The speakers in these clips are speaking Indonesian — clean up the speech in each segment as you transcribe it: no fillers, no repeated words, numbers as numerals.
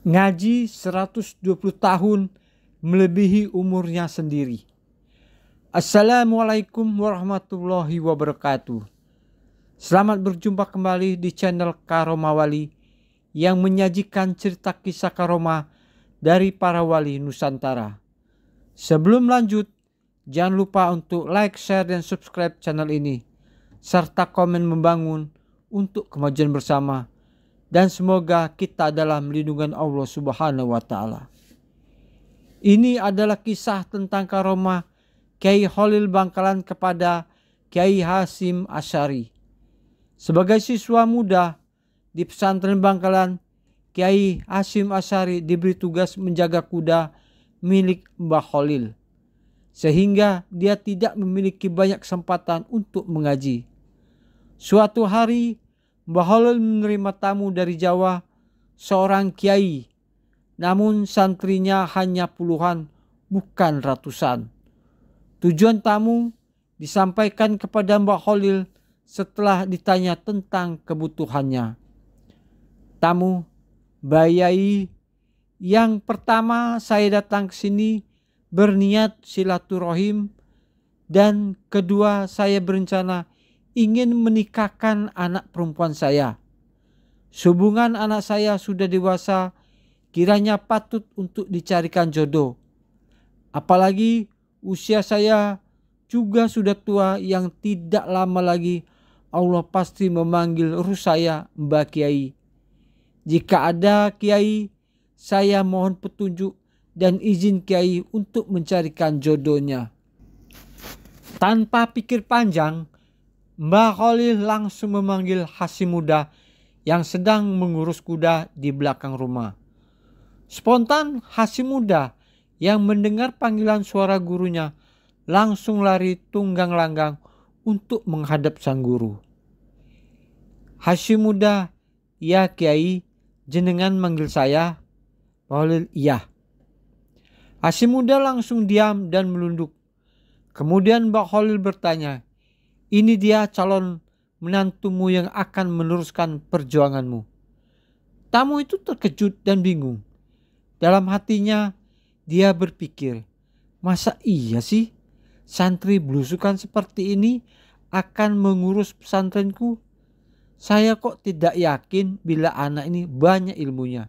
Ngaji 120 tahun melebihi umurnya sendiri. Assalamualaikum warahmatullahi wabarakatuh. Selamat berjumpa kembali di channel Karomah Wali yang menyajikan cerita kisah karomah dari para wali Nusantara. Sebelum lanjut, jangan lupa untuk like, share, dan subscribe channel ini, serta komen membangun untuk kemajuan bersama. Dan semoga kita dalam lindungan Allah Subhanahu wa Ta'ala. Ini adalah kisah tentang karomah Kiai Khalil Bangkalan kepada Kiai Hasyim Asy'ari. Sebagai siswa muda di pesantren Bangkalan, Kiai Hasyim Asy'ari diberi tugas menjaga kuda milik Mbah Khalil, sehingga dia tidak memiliki banyak kesempatan untuk mengaji. Suatu hari Mbah Khalil menerima tamu dari Jawa, seorang kiai, namun santrinya hanya puluhan, bukan ratusan. Tujuan tamu disampaikan kepada Mbah Khalil setelah ditanya tentang kebutuhannya. Tamu, "Mbah Yai, yang pertama saya datang ke sini berniat silaturahim, dan kedua saya berencana ingin menikahkan anak perempuan saya. Hubungan anak saya sudah dewasa, kiranya patut untuk dicarikan jodoh. Apalagi usia saya juga sudah tua, yang tidak lama lagi Allah pasti memanggil ruh saya, Mbah Kiai. Jika ada Kiai, saya mohon petunjuk dan izin Kiai untuk mencarikan jodohnya." Tanpa pikir panjang, Mbah Khalil langsung memanggil Hasyim muda yang sedang mengurus kuda di belakang rumah. Spontan Hasyim muda yang mendengar panggilan suara gurunya langsung lari tunggang langgang untuk menghadap sang guru. "Hasyim muda, ya Kiai, jenengan manggil saya?" Mbah Khalil, "Iya." Hasyim muda langsung diam dan menunduk. Kemudian Mbah Khalil bertanya, "Ini dia calon menantumu yang akan meneruskan perjuanganmu." Tamu itu terkejut dan bingung. Dalam hatinya dia berpikir, masa iya sih santri belusukan seperti ini akan mengurus pesantrenku? Saya kok tidak yakin bila anak ini banyak ilmunya.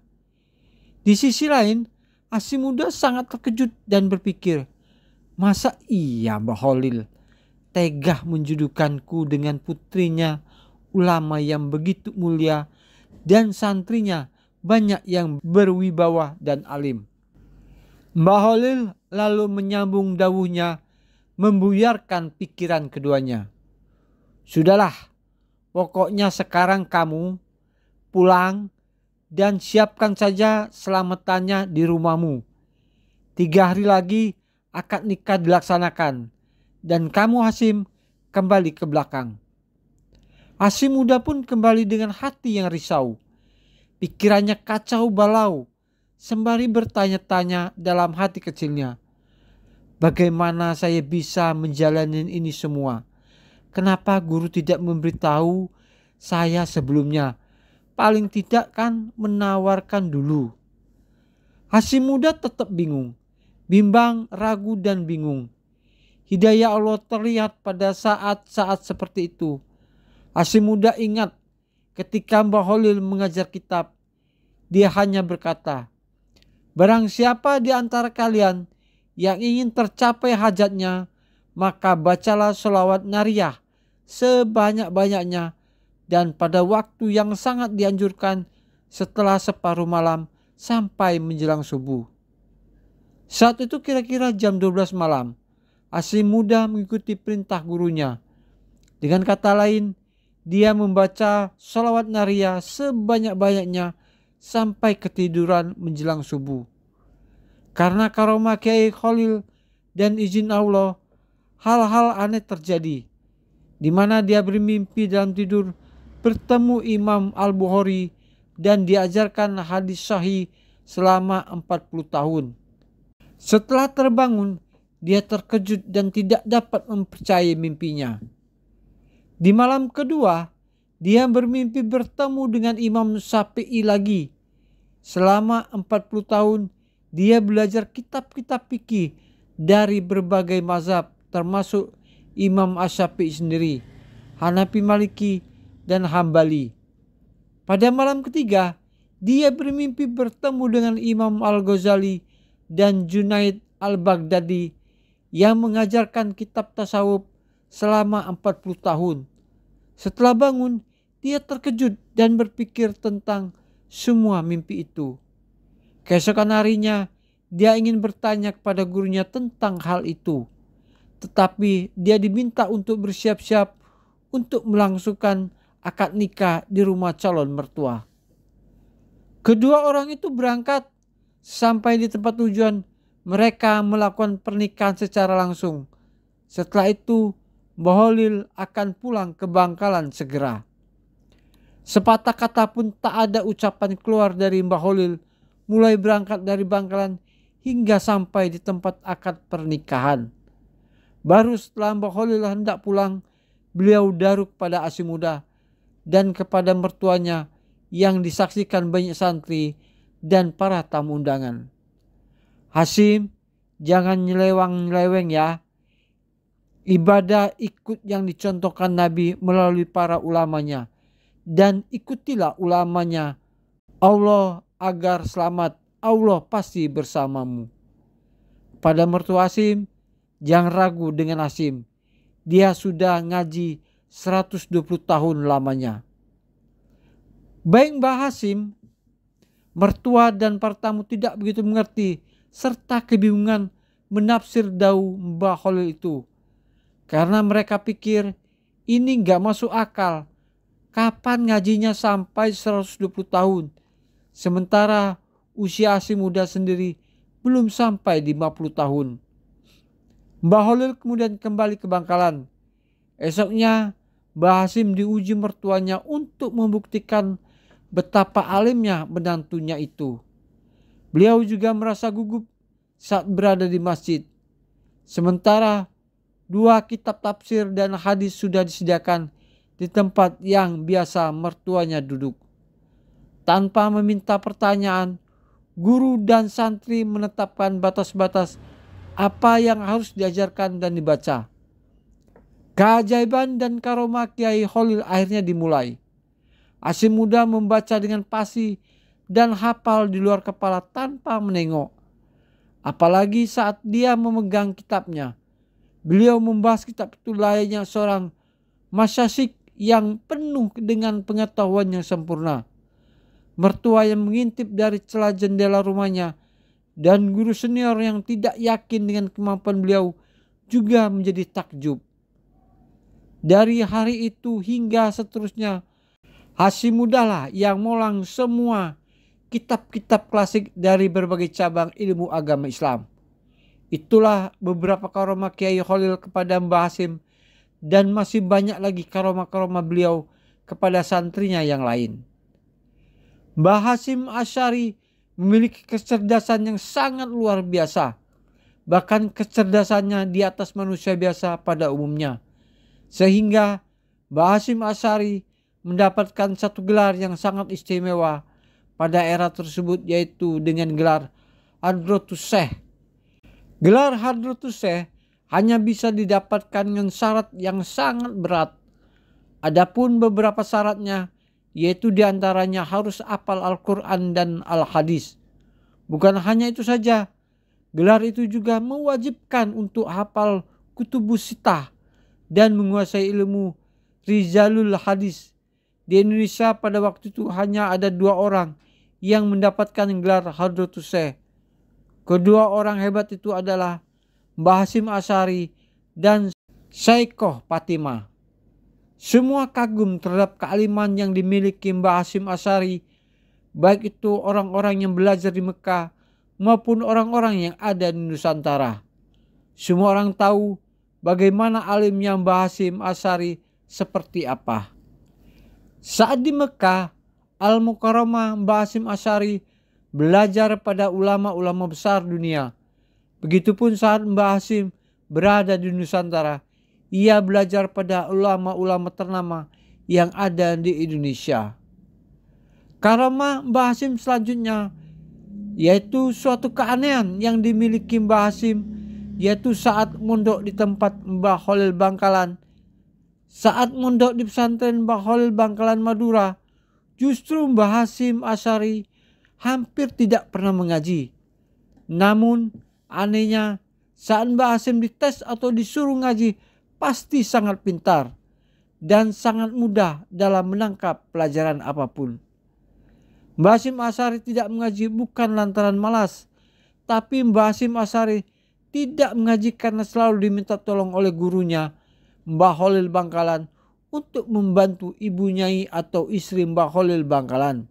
Di sisi lain, Hasyim muda sangat terkejut dan berpikir, masa iya Mbah Khalil tega menjodohkanku dengan putrinya, ulama yang begitu mulia dan santrinya banyak yang berwibawa dan alim. Mbah Khalil lalu menyambung dawuhnya, membuyarkan pikiran keduanya. "Sudahlah, pokoknya sekarang kamu pulang dan siapkan saja selamatannya di rumahmu. 3 hari lagi akad nikah dilaksanakan, dan kamu Hasyim kembali ke belakang." Hasyim muda pun kembali dengan hati yang risau. Pikirannya kacau balau, sembari bertanya-tanya dalam hati kecilnya, bagaimana saya bisa menjalani ini semua? Kenapa guru tidak memberitahu saya sebelumnya? Paling tidak kan menawarkan dulu. Hasyim muda tetap bingung, bimbang, ragu, dan bingung. Hidayah Allah terlihat pada saat-saat seperti itu. Hasyim muda ingat ketika Mbah Khalil mengajar kitab, dia hanya berkata, "Barang siapa di antara kalian yang ingin tercapai hajatnya, maka bacalah sholawat nariyah sebanyak-banyaknya dan pada waktu yang sangat dianjurkan setelah separuh malam sampai menjelang subuh." Saat itu kira-kira jam 12 malam. Hasyim muda mengikuti perintah gurunya. Dengan kata lain, dia membaca sholawat nariyah sebanyak-banyaknya sampai ketiduran menjelang subuh. Karena karomah Kiai Khalil dan izin Allah, hal-hal aneh terjadi, di mana dia bermimpi dalam tidur bertemu Imam Al-Bukhari dan diajarkan hadis sahih selama 40 tahun. Setelah terbangun, dia terkejut dan tidak dapat mempercayai mimpinya. Di malam kedua, dia bermimpi bertemu dengan Imam Syafi'i lagi. Selama 40 tahun dia belajar kitab-kitab fikih dari berbagai mazhab termasuk Imam Asy-Syafi'i sendiri, Hanafi, Maliki, dan Hambali. Pada malam ketiga, dia bermimpi bertemu dengan Imam Al-Ghazali dan Junaid Al-Baghdadi yang mengajarkan kitab tasawuf selama 40 tahun. Setelah bangun, dia terkejut dan berpikir tentang semua mimpi itu. Keesokan harinya, dia ingin bertanya kepada gurunya tentang hal itu. Tetapi dia diminta untuk bersiap-siap untuk melangsungkan akad nikah di rumah calon mertua. Kedua orang itu berangkat. Sampai di tempat tujuan, mereka melakukan pernikahan secara langsung. Setelah itu, Mbah Holil akan pulang ke Bangkalan segera. Sepatah kata pun tak ada ucapan keluar dari Mbah Holil, mulai berangkat dari Bangkalan hingga sampai di tempat akad pernikahan. Baru setelah Mbah Holil hendak pulang, beliau daru kepada Hasim Muda dan kepada mertuanya yang disaksikan banyak santri dan para tamu undangan. Hasim, jangan nyeleweng ya. Ibadah ikut yang dicontohkan Nabi melalui para ulamanya. Dan ikutilah ulamanya. Allah agar selamat. Allah pasti bersamamu. Pada mertua Hasim, jangan ragu dengan Hasim. Dia sudah ngaji 120 tahun lamanya. Baik Mbah Hasim, mertua dan para tamu tidak begitu mengerti serta kebingungan menafsir dawuh Mbah Holil itu. Karena mereka pikir ini gak masuk akal. Kapan ngajinya sampai 120 tahun? Sementara usia Hasim Muda sendiri belum sampai 50 tahun. Mbah Holil kemudian kembali ke Bangkalan. Esoknya Mbah Hasim diuji mertuanya untuk membuktikan betapa alimnya menantunya itu. Beliau juga merasa gugup saat berada di masjid. Sementara 2 kitab tafsir dan hadis sudah disediakan di tempat yang biasa mertuanya duduk. Tanpa meminta pertanyaan, guru dan santri menetapkan batas-batas apa yang harus diajarkan dan dibaca. Keajaiban dan karomah Kiai Holil akhirnya dimulai. Hasim Muda membaca dengan fasih dan hafal di luar kepala tanpa menengok. Apalagi saat dia memegang kitabnya. Beliau membahas kitab itu layaknya seorang masyasyikh yang penuh dengan pengetahuan yang sempurna. Mertua yang mengintip dari celah jendela rumahnya dan guru senior yang tidak yakin dengan kemampuan beliau juga menjadi takjub. Dari hari itu hingga seterusnya, Hasim Muda lah yang molang semua kitab-kitab klasik dari berbagai cabang ilmu agama Islam. Itulah beberapa karomah Kiai Holil kepada Mbah Hasim dan masih banyak lagi karomah-karomah beliau kepada santrinya yang lain. Mbah Hasim Asy'ari memiliki kecerdasan yang sangat luar biasa. Bahkan kecerdasannya di atas manusia biasa pada umumnya. Sehingga Mbah Hasim Asy'ari mendapatkan satu gelar yang sangat istimewa pada era tersebut, yaitu dengan gelar Hadratus Syekh. Gelar Hadratus Syekh hanya bisa didapatkan dengan syarat yang sangat berat. Adapun beberapa syaratnya, yaitu diantaranya harus hafal Al-Quran dan Al-Hadis. Bukan hanya itu saja, gelar itu juga mewajibkan untuk hafal Kutubus Sittah dan menguasai ilmu Rijalul Hadis. Di Indonesia pada waktu itu hanya ada 2 orang yang mendapatkan gelar Hadratus Syekh. Kedua orang hebat itu adalah Mbah Hasim Asy'ari dan Syekhah Fatimah. Semua kagum terhadap kealiman yang dimiliki Mbah Hasim Asy'ari, baik itu orang-orang yang belajar di Mekah maupun orang-orang yang ada di Nusantara. Semua orang tahu bagaimana alimnya Mbah Hasim Asy'ari seperti apa. Saat di Mekah, Al-Mukarramah, Mbah Hasim Asy'ari belajar pada ulama-ulama besar dunia. Begitupun saat Mbah Hasim berada di Nusantara, ia belajar pada ulama-ulama ternama yang ada di Indonesia. Karomah Mbah Hashim selanjutnya yaitu suatu keanehan yang dimiliki Mbah Hashim, yaitu saat mondok di tempat Mbah Khalil Bangkalan. Saat mondok di pesantren Mbah Khalil Bangkalan Madura, justru Mbah Hashim Asy'ari hampir tidak pernah mengaji. Namun anehnya saat Mbah Hashim dites atau disuruh ngaji pasti sangat pintar dan sangat mudah dalam menangkap pelajaran apapun. Mbah Hashim Asy'ari tidak mengaji bukan lantaran malas, tapi Mbah Hashim Asy'ari tidak mengaji karena selalu diminta tolong oleh gurunya Mbah Khalil Bangkalan untuk membantu ibu nyai atau istri Mbah Khalil Bangkalan.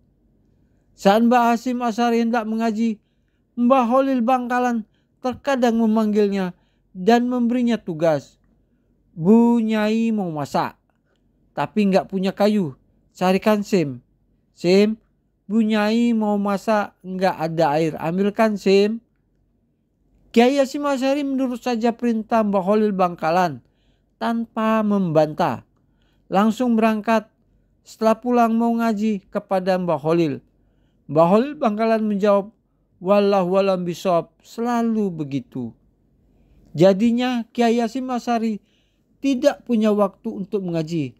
Saat Mbah Hashim Asy'ari hendak mengaji, Mbah Khalil Bangkalan terkadang memanggilnya dan memberinya tugas. Bu nyai mau masak, tapi nggak punya kayu, carikan Sim. Sim, Bu nyai mau masak, nggak ada air, ambilkan Sim. Kiai Hashim Asy'ari menurut saja perintah Mbah Khalil Bangkalan tanpa membantah. Langsung berangkat. Setelah pulang mau ngaji kepada Mbah Khalil. Mbah Khalil Bangkalan menjawab, wallahu a'lam bishawab, selalu begitu. Jadinya Kiai Hashim Asy'ari tidak punya waktu untuk mengaji.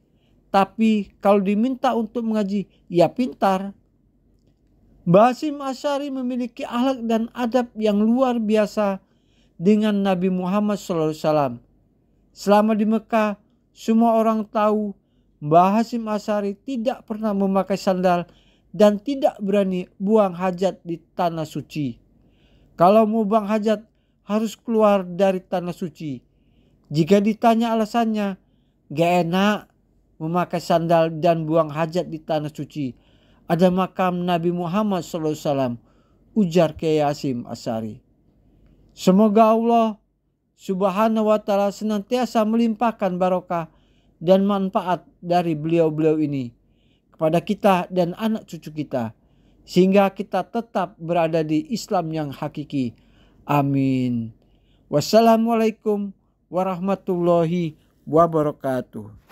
Tapi kalau diminta untuk mengaji, ya pintar. Mbah Hashim Asy'ari memiliki akhlak dan adab yang luar biasa dengan Nabi Muhammad SAW. Selama di Mekah, semua orang tahu Mbah Hashim Asy'ari tidak pernah memakai sandal dan tidak berani buang hajat di tanah suci. Kalau mau buang hajat harus keluar dari tanah suci. Jika ditanya alasannya, gak enak memakai sandal dan buang hajat di tanah suci. Ada makam Nabi Muhammad SAW, ujar Kiai Hashim Asy'ari. Semoga Allah Subhanahu wa ta'ala senantiasa melimpahkan barokah dan manfaat dari beliau-beliau ini kepada kita dan anak cucu kita, sehingga kita tetap berada di Islam yang hakiki. Amin. Wassalamualaikum warahmatullahi wabarakatuh.